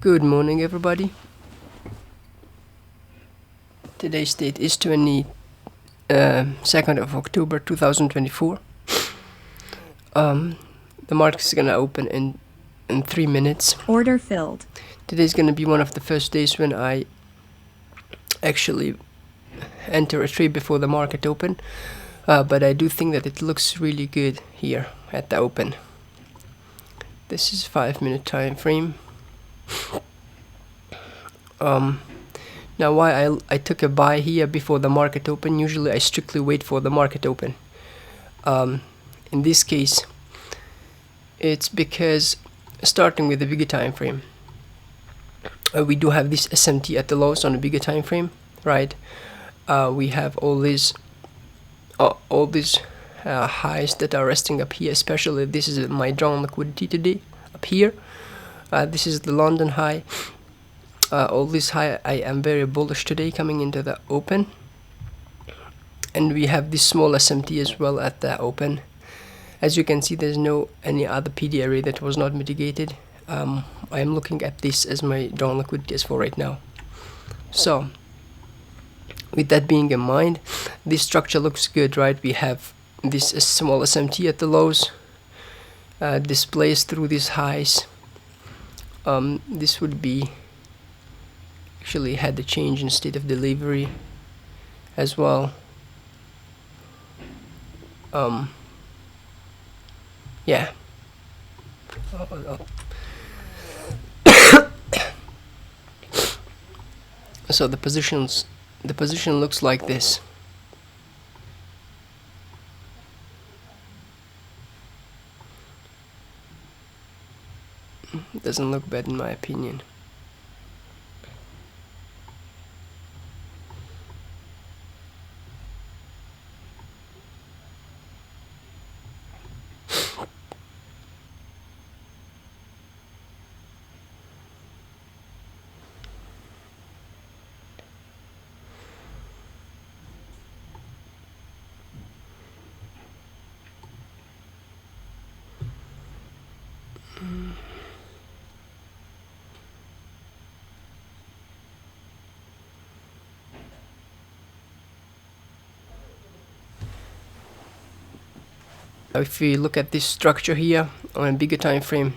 Good morning, everybody. Today's date is 22nd of October 2024. The market is gonna open in 3 minutes. Order filled. Today's gonna be one of the first days when I actually enter a trade before the market open. But I do think that it looks really good here at the open. This is 5-minute time frame. Now why I took a buy here before the market open. Usually I strictly wait for the market open. In this case, it's because starting with the bigger time frame, we do have this SMT at the lows on a bigger time frame, right? We have all these highs that are resting up here. Especially this is my drawn liquidity today up here. This is the London high. All this high, I am very bullish today coming into the open, and we have this small SMT as well at the open. As you can see, there's any other PD area that was not mitigated. I am looking at this as my drawn liquidity as for right now. So with that being in mind, this structure looks good, right? We have this small SMT at the lows, displays through these highs. This would be actually had the change in state of delivery as well. Yeah. So the position looks like this. Doesn't look bad in my opinion. If we look at this structure here on a bigger time frame,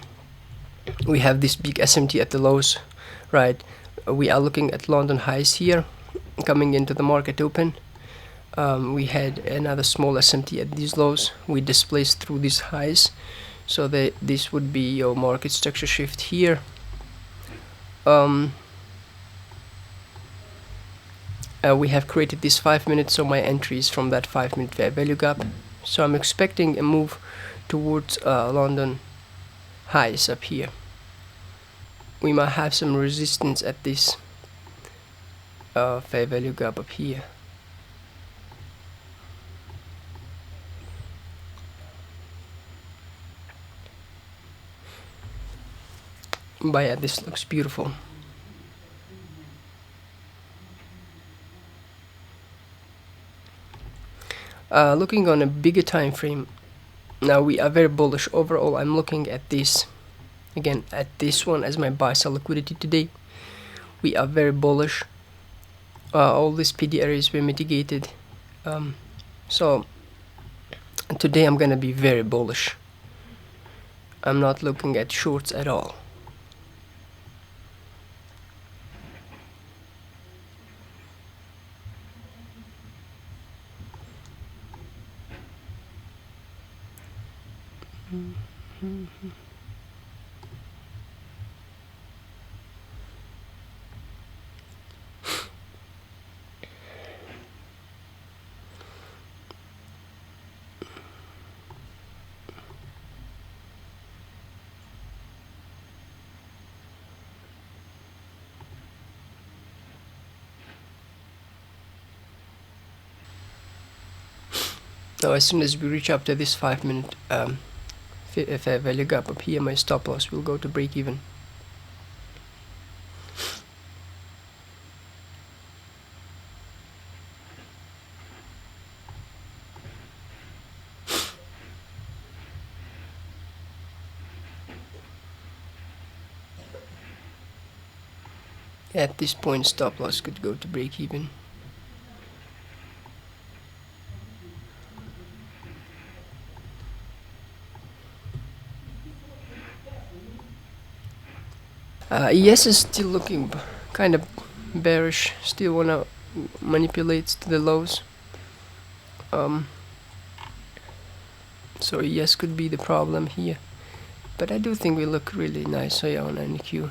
we have this big SMT at the lows, right? We are looking at London highs here coming into the market open. We had another small SMT at these lows. We displaced through these highs, so this would be your market structure shift here. We have created this 5 minutes, so my entry is from that 5-minute fair value gap. So I'm expecting a move towards London highs up here. We might have some resistance at this fair value gap up here. But yeah, this looks beautiful. Looking on a bigger time frame, now we are very bullish overall. I'm looking at this again, at this one as my buy sell liquidity today. We are very bullish. All these PD areas were mitigated, so today I'm gonna be very bullish. I'm not looking at shorts at all. Now as soon as we reach up to this 5-minute fair value gap up here, my stop loss will go to break even. At this point, stop loss could go to break even. ES is still looking kind of bearish. Still wanna manipulate to the lows. So ES could be the problem here, but I do think we look really nice here on NQ.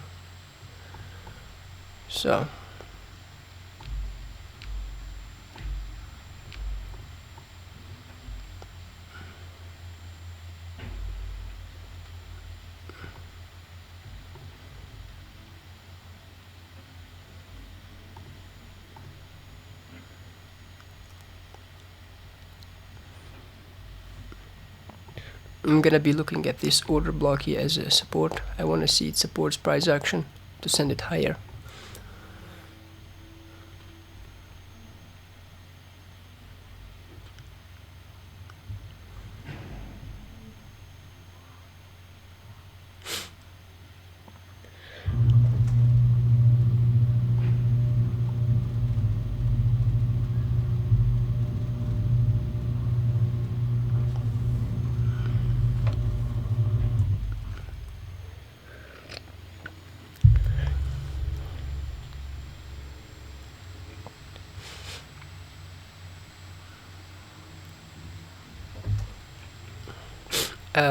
So I'm gonna be looking at this order block here as a support. I want to see it supports price action to send it higher.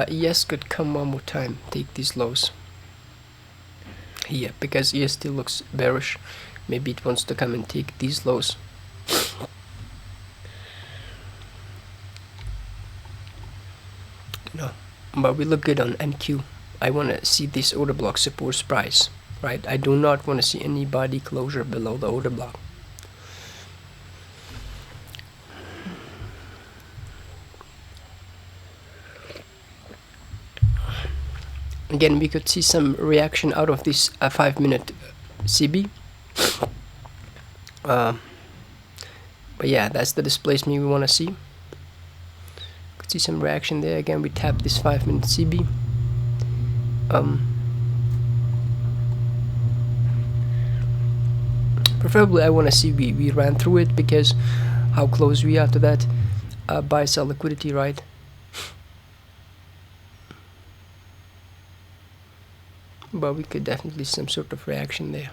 ES could come one more time, take these lows here, because ES still looks bearish. Maybe it wants to come and take these lows. No, but we look good on NQ. I want to see this order block supports price, right? I do not want to see any body closure below the order block. Again, we could see some reaction out of this 5-minute CB. But yeah, that's the displacement we want to see. Could see some reaction there. Again, we tap this 5-minute CB. Preferably, I want to see we ran through it, because how close we are to that buy sell liquidity, right? But we could definitely see some sort of reaction there.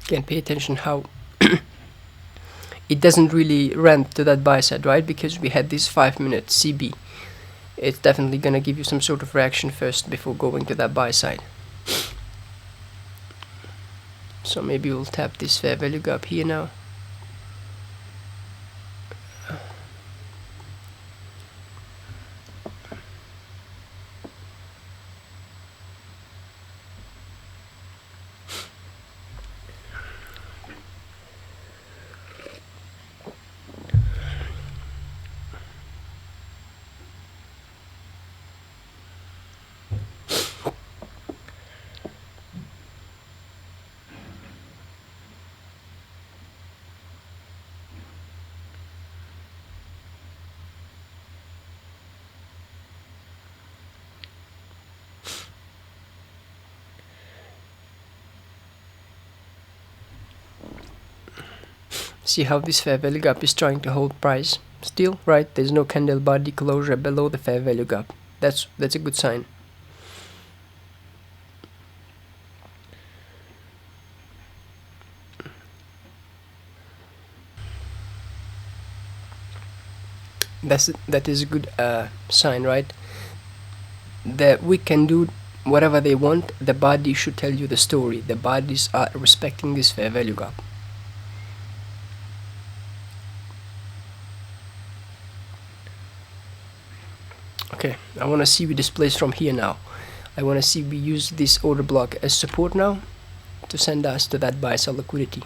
Again, pay attention how it doesn't really run to that buy side, right? Because we had this 5-minute CB. It's definitely gonna give you some sort of reaction first before going to that buy side. So maybe we'll tap this fair value gap here now. See how this fair value gap is trying to hold price still, right? There's no candle body closure below the fair value gap. That's a good sign. That is a good sign, right? That we can do whatever they want. The body should tell you the story. The bodies are respecting this fair value gap. Okay, I want to see we displace from here now. I want to see we use this order block as support now to send us to that buy sell liquidity.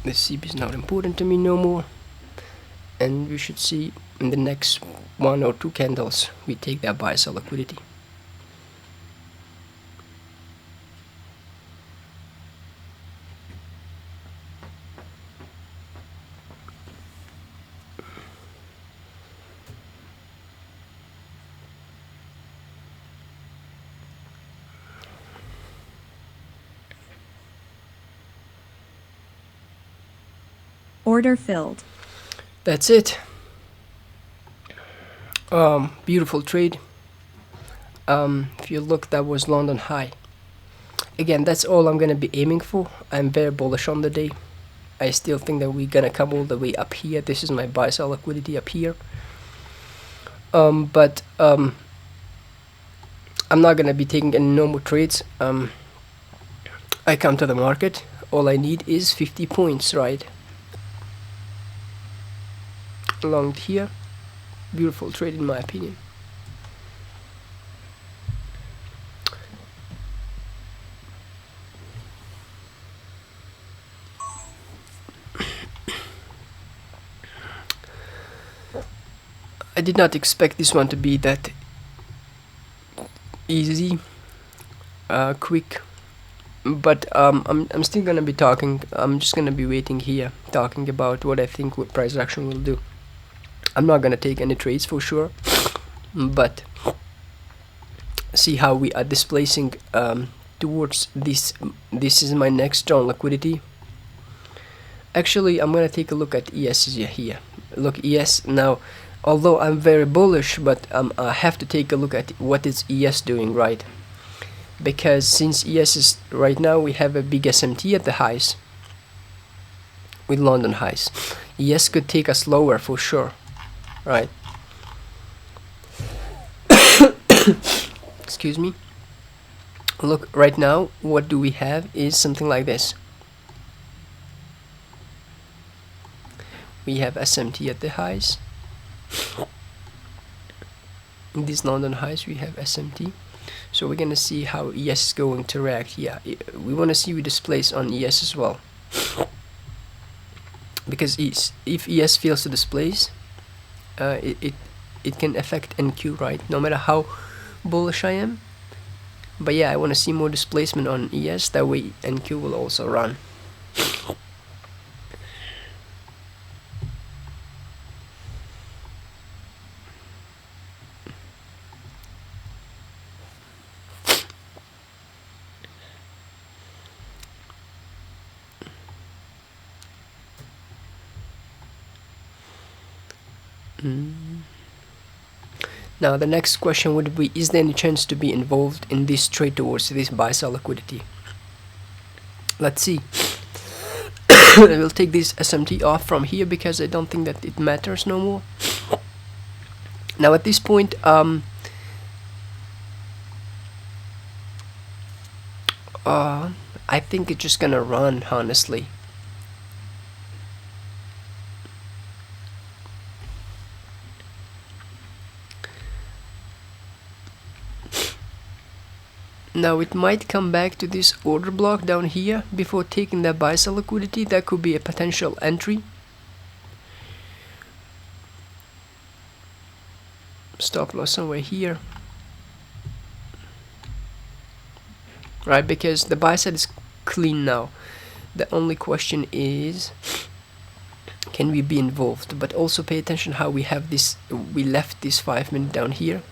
This CP is not important to me no more, and we should see in the next 1 or 2 candles we take that buy sell liquidity. Order filled. That's it. Beautiful trade. If you look, that was London high. Again, that's all I'm gonna be aiming for. I'm very bullish on the day. I still think that we're gonna come all the way up here. This is my buy sell liquidity up here. But I'm not gonna be taking any normal trades. I come to the market. All I need is 50 points, right? Along here, beautiful trade in my opinion. I did not expect this one to be that easy, quick, but I'm still gonna be talking. I'm just gonna be waiting here, talking about what I think what price action will do. I'm not gonna take any trades for sure, but see how we are displacing towards this. This is my next strong liquidity. Actually, I'm gonna take a look at ES here. Look, ES now. Although I'm very bullish, but I have to take a look at what is ES doing, right? Because since ES is right now, we have a big SMT at the highs with London highs. ES could take us lower for sure, right? Excuse me. Look, right now, what do we have is something like this. We have SMT at the highs. In these London highs we have SMT, so we're gonna see how ES is going to react. Yeah, we want to see we displace on ES as well, because if ES fails to displace, it can affect NQ, right? No matter how bullish I am. But yeah, I want to see more displacement on ES, that way NQ will also run. Now the next question would be, is there any chance to be involved in this trade towards this buy sell liquidity? Let's see. I will take this SMT off from here because I don't think that it matters no more. Now at this point, I think it's just gonna run, honestly. Now it might come back to this order block down here before taking that buy sell liquidity. That could be a potential entry. Stop loss somewhere here, right? Because the buy side is clean now. The only question is, can we be involved? But also pay attention how we have this. We left this 5 minute down here.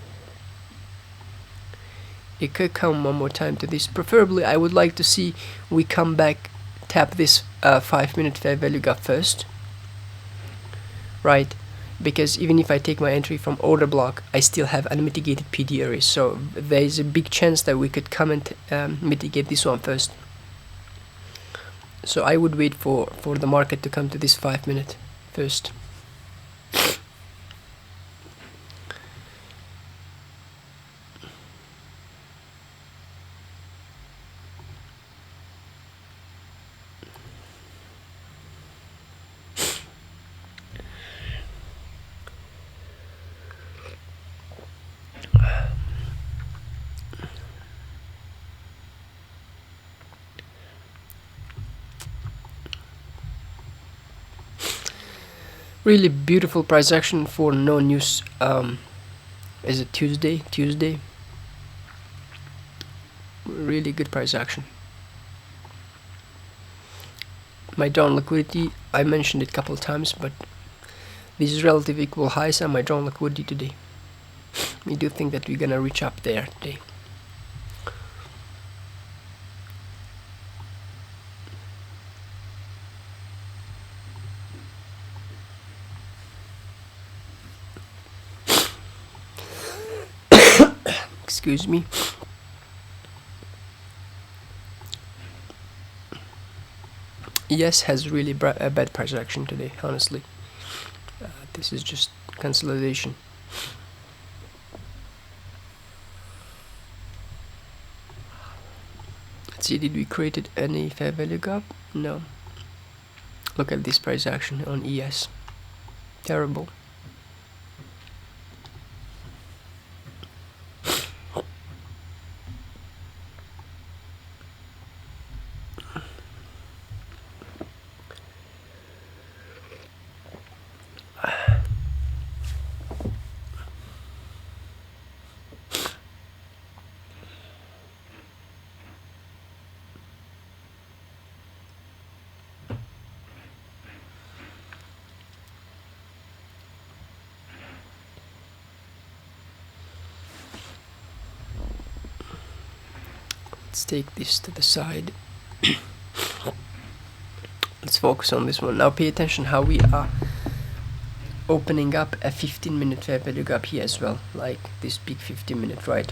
It could come one more time to this. Preferably, I would like to see we come back, tap this 5 minute fair value gap first, right? Because even if I take my entry from order block, I still have unmitigated PD areas. So there is a big chance that we could come and mitigate this one first. So I would wait for the market to come to this 5 minute first. Really beautiful price action for no news. Is it Tuesday? Really good price action. My drawn liquidity, I mentioned it a couple of times, but these relative equal highs are my drawn liquidity today. We do think that we're gonna reach up there today. Excuse me. Yes has really a bad price action today, honestly. This is just consolidation. Let's see, did we create any fair value gap? No. Look at this price action on ES. Terrible. Let's take this to the side. Let's focus on this one. Now pay attention how we are opening up a 15-minute fair value gap here as well, like this big 15-minute, right?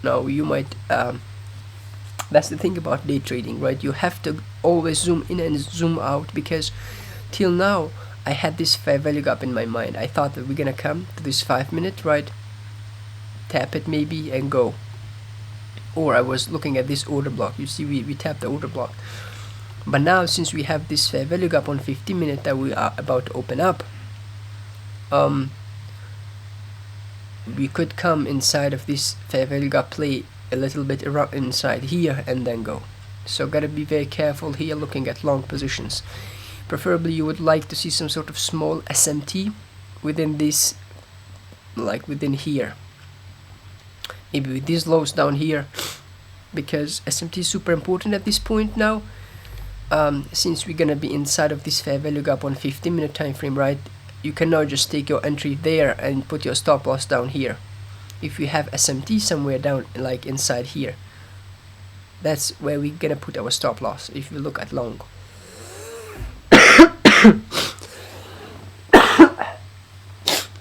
Now you might, that's the thing about day trading, right? You have to always zoom in and zoom out, because till now I had this fair value gap in my mind. I thought that we're gonna come to this 5-minute, right? Tap it maybe and go. Or I was looking at this order block. You see, we tapped the order block. But now, since we have this fair value gap on 15-minute that we are about to open up, we could come inside of this fair value gap, play a little bit around inside here and then go. So gotta be very careful here looking at long positions. Preferably you would like to see some sort of small SMT within this, like within here. Maybe with these lows down here, because SMT is super important at this point now. Since we're gonna be inside of this fair value gap on 15-minute time frame, right? You can now just take your entry there and put your stop loss down here. If you have SMT somewhere down, like inside here, that's where we're gonna put our stop loss. If you look at long.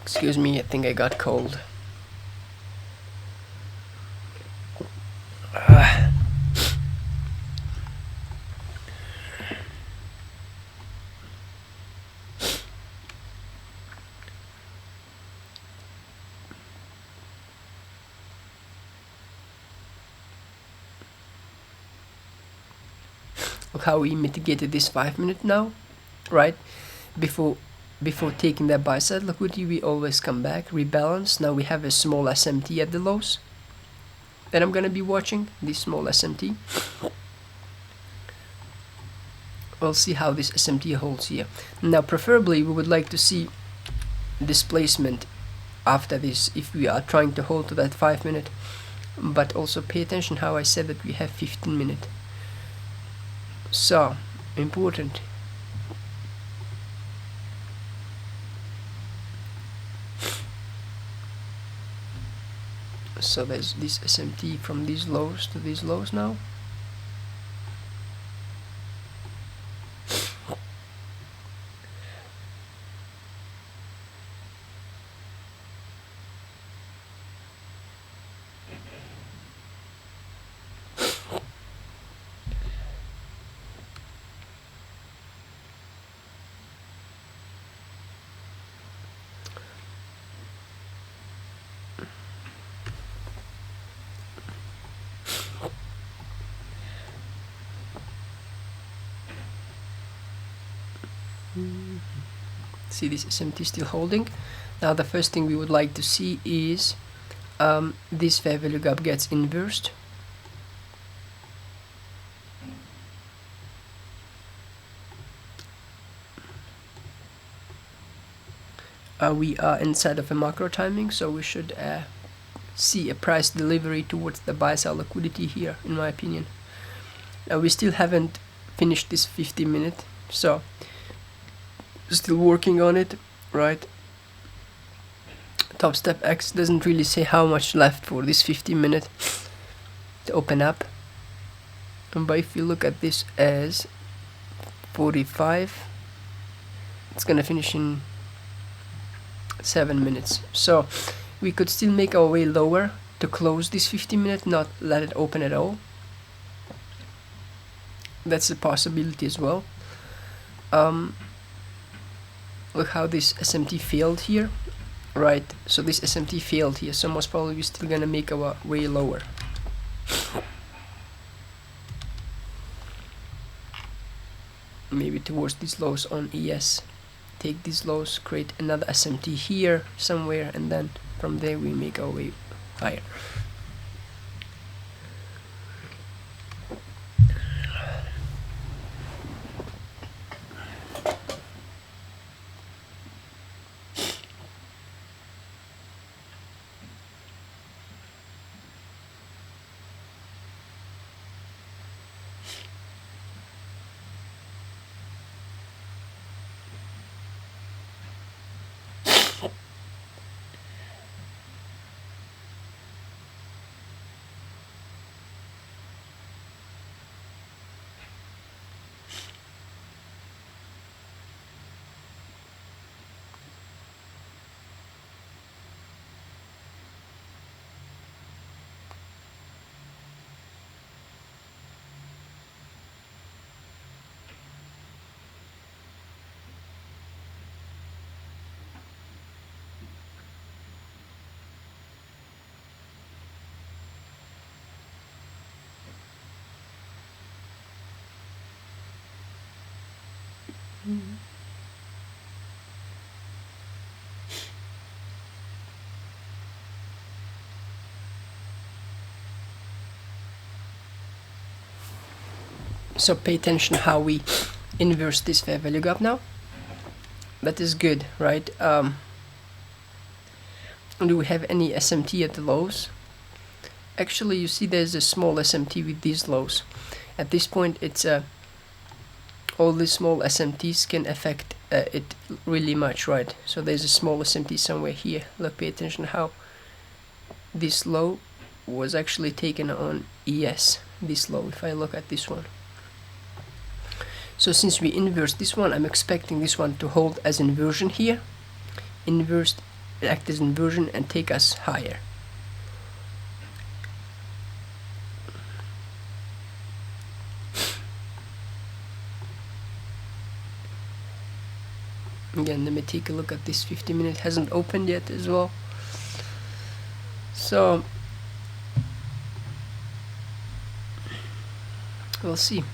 Excuse me, I think I got cold. Look how we mitigated this 5-minute now, right? Before taking that buy side liquidity, we always come back, rebalance. Now we have a small SMT at the lows. Then I'm gonna be watching this small SMT. We'll see how this SMT holds here. Now preferably we would like to see displacement after this if we are trying to hold to that 5-minute. But also pay attention how I said that we have 15-minute. So important. So there's this SMT from these lows to these lows now. See this SMT still holding. Now the first thing we would like to see is this fair value gap gets inversed. we are inside of a macro timing, so we should see a price delivery towards the buy sell liquidity here, in my opinion. Now we still haven't finished this 50-minute, so still working on it, right? Top step X doesn't really say how much left for this 50-minute to open up, but if you look at this as 45, it's gonna finish in 7 minutes, so we could still make our way lower to close this 50-minute, not let it open at all. That's a possibility as well. Look how this SMT failed here, right? So this SMT failed here, so most probably we're still gonna make our way lower. Maybe towards these lows on ES. Take these lows, create another SMT here somewhere, and then from there we make our way higher. So pay attention how we inverse this fair value gap now. That is good, right? Do we have any SMT at the lows? Actually, you see there's a small SMT with these lows. At this point, it's all these small SMTs can affect it really much, right? So there's a small SMT somewhere here. Look, pay attention how this low was actually taken on ES. This low, if I look at this one. So since we inverse this one, I'm expecting this one to hold as inversion here, inverse, act as inversion, and take us higher. Again, let me take a look at this 50-minute. Hasn't opened yet as well. So we'll see.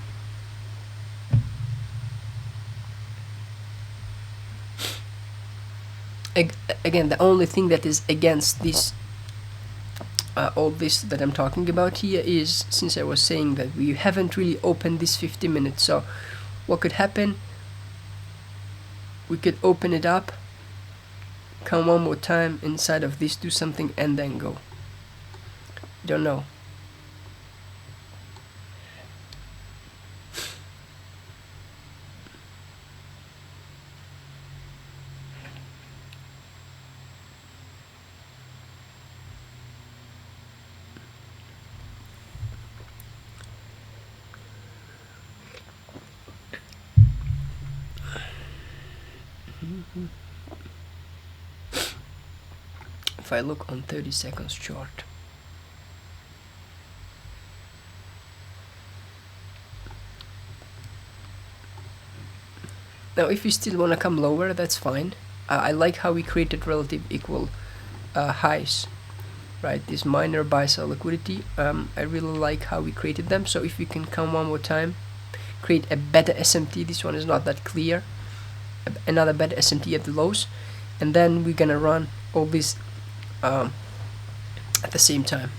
Again, the only thing that is against this, all this that I'm talking about here is, since I was saying that we haven't really opened this 50 minutes, so what could happen, we could open it up, come one more time inside of this, do something, and then go. Don't know. If I look on 30 seconds chart, now if you still want to come lower, that's fine. I like how we created relative equal highs, right? This minor buy sell liquidity, I really like how we created them. So if we can come one more time, create a better SMT, this one is not that clear, another better SMT at the lows, and then we're gonna run all this at the same time.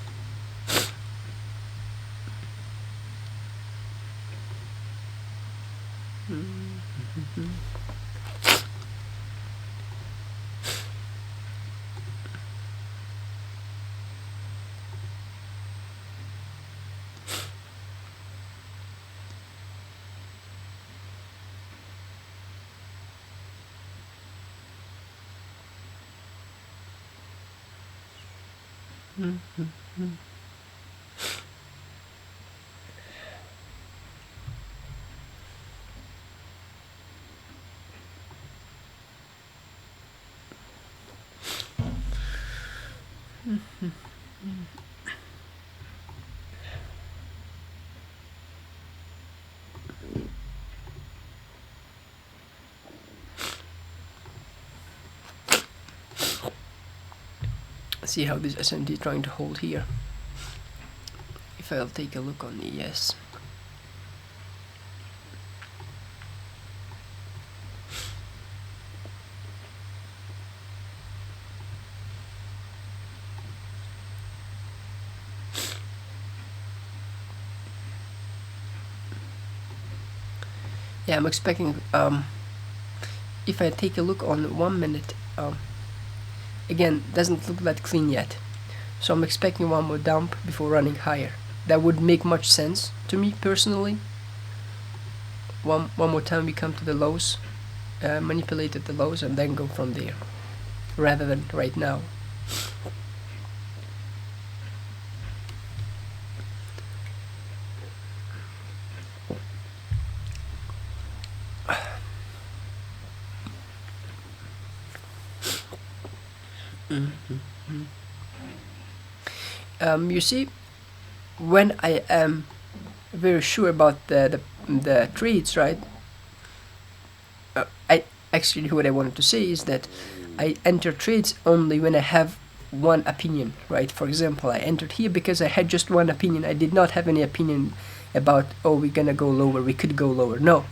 See how this SMT is trying to hold here. If I'll take a look on ES. Yeah, I'm expecting, if I take a look on 1 minute, again, doesn't look that clean yet. So I'm expecting one more dump before running higher. That would make much sense to me personally. One more time we come to the lows, manipulate at the lows and then go from there, rather than right now. You see, when I am very sure about the trades, right? I actually, what I wanted to say is that I enter trades only when I have one opinion, right? For example, I entered here because I had just one opinion. I did not have any opinion about, oh, we're gonna go lower, we could go lower. No,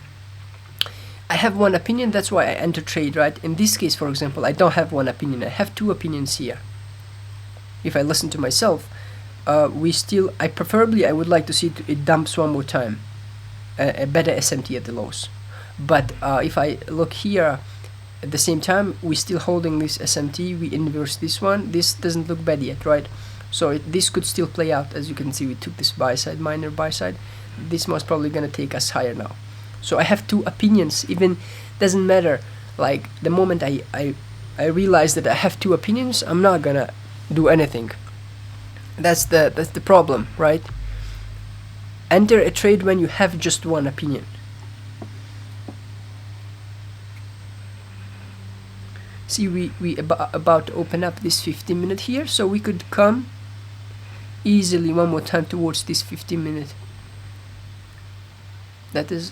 I have one opinion, that's why I enter trade, right? In this case, for example, I don't have one opinion, I have two opinions here. If I listen to myself, I would like to see it dumps one more time, a better SMT at the lows. But if I look here, at the same time, we're still holding this SMT, we inverse this one, this doesn't look bad yet, right? So this could still play out. As you can see, we took this buy side, minor buy side. This most probably gonna take us higher now. So I have two opinions, even doesn't matter. Like the moment I realize that I have two opinions, I'm not gonna do anything. That's the problem, right? Enter a trade when you have just one opinion. See, we about to open up this 15-minute here, so we could come easily one more time towards this 15-minute. That is,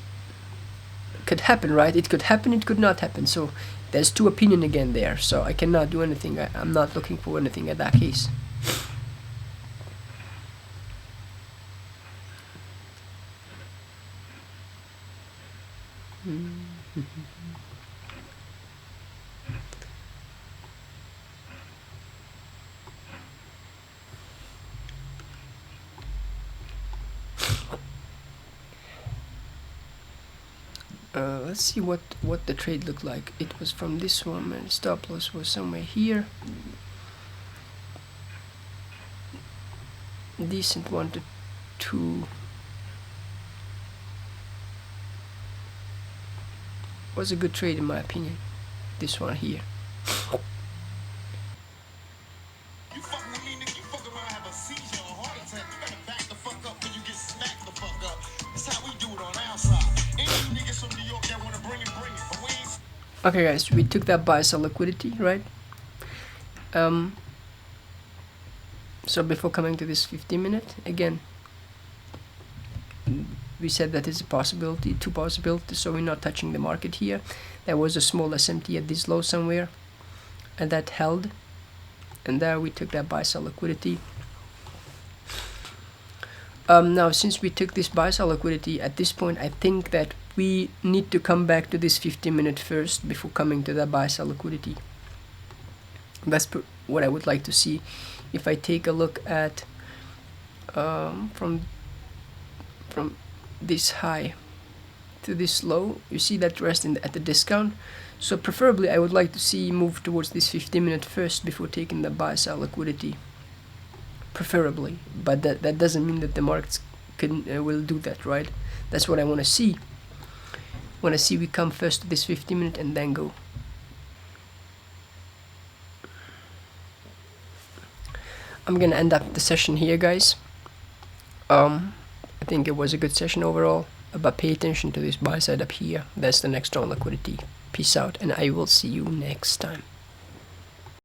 could happen, right? It could happen, it could not happen. So there's two opinion again there, so I cannot do anything. I'm not looking for anything in that case. Let's see what the trade looked like. It was from this one, and stop loss was somewhere here. Decent 1 to 2. Was a good trade in my opinion. This one here. You fucking with me, nigga, you fuck around, have a seizure or heart attack. You better back the fuck up when you get smacked the fuck up. That's how we do it on our side. Any of you niggas from New York that wanna bring it, bring it. But we ain't. Okay guys, we took that buy sell liquidity, right? So before coming to this 15-minute, again, we said that is a possibility, two possibilities, so we're not touching the market here. There was a small SMT at this low somewhere, and that held, and there we took that buy sell liquidity. Now since we took this buy sell liquidity, at this point I think that we need to come back to this 15-minute first before coming to that buy sell liquidity. That's what I would like to see. If I take a look at from this high to this low, you see that rest at the discount. So preferably I would like to see move towards this 15-minute first before taking the buy sell liquidity, preferably. But that doesn't mean that the markets will do that, right? That's what I want to see. Want to see we come first to this 15-minute and then go. I'm gonna end up the session here, guys. I think it was a good session overall, but pay attention to this buy side up here. That's the next strong liquidity. Peace out, and I will see you next time.